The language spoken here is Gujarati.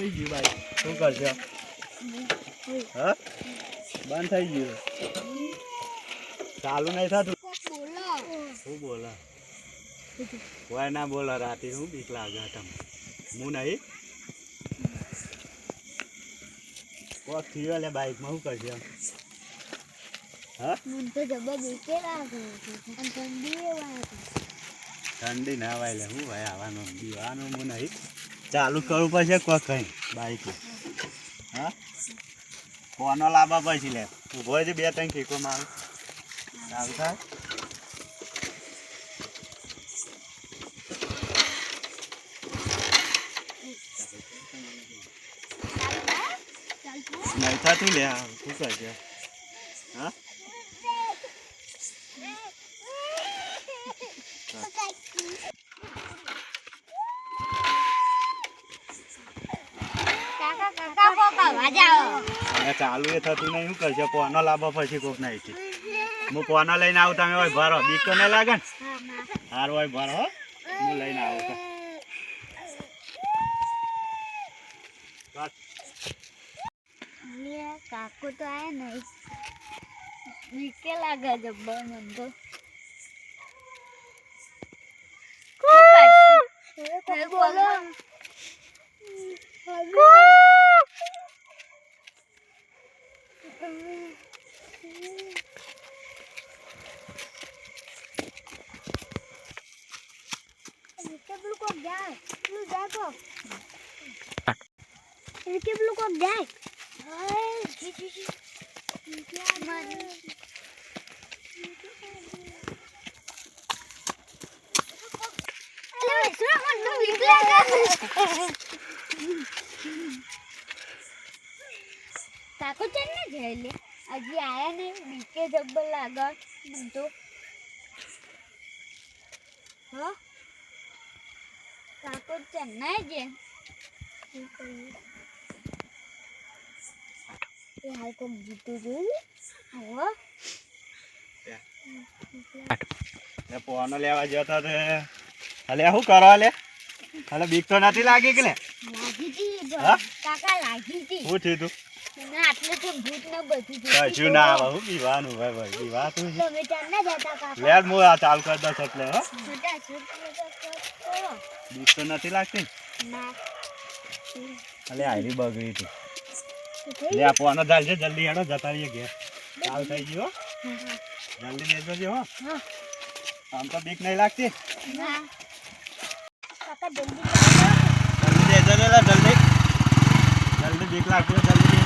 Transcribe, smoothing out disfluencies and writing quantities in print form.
થઈ ગયું ભાઈ શું કરશો હા બંધ થઈ ગયું ચાલુ નહીં થતું શું બોલા કોઈ ના બોલો રાતે શું બીક લાગે તમને હું નહીં કોક થયો લે બાઈકમાં શું કરશે હા મને તો જબર બીક લાગે અને ઠંડી વાગે ઠંડી ના વાય લે હું ભાઈ આવવાનું દીવાનું હું નહીં ચાલુ કરવું પડશે કોઈ કઈ બાઈક હા ફોનો લાવવા પછી લે ઉભો છે 2-3 ખીકો મારું ચાલુ થાય નહીં થતું લે શું કરશે હા ચાલુ એ થતું નહીં શું કરશે પોનો લાવવા પછી કોક નહીં હું પોનો લઈને આવું તમે હોય ભરો બીક તો નહીં લાગે ને હાર હોય ભરો હું લઈને આવું કાકો તો આયા નહીં બીકે લાગે જબ્બર મન તો બોલો કાકો ચલ ને જઈ લે હજી આયા નહીં બીકે જબ્બર લાગે મને તો હા કાકો ચલ ના જે એ હાલ કોક જીતું જોયું હા પોનો લેવા જતો તો અલે શું કરો લે અલે બીક તો નથી લાગી કે લે લાગી તી હા કાકા લાગી તી શું થયું તું ના આટલે તો ભૂત ન બધું કશું ના આવે હું બીવાનું ભાઈ ભાઈ બીવા તું તમે ચાલ ના જતા કાકા લે હું આ ચાલ કરી દઉં એટલે હો છોટા છોટા બીક તો નથી લાગતી ના અલે આયરી બગડી હતી લે આ પોનો ચાલશે જલ્દી હેડો જતા રહીએ ઘેર ચાલ થઈ ગયો જલ્દી લેજો હો હા આમ તો બીક નહીં લાગતી ના કાકા જલ્દી જલ્દી લેજો જલ્દી જલ્દી બીક લાગતી જલ્દી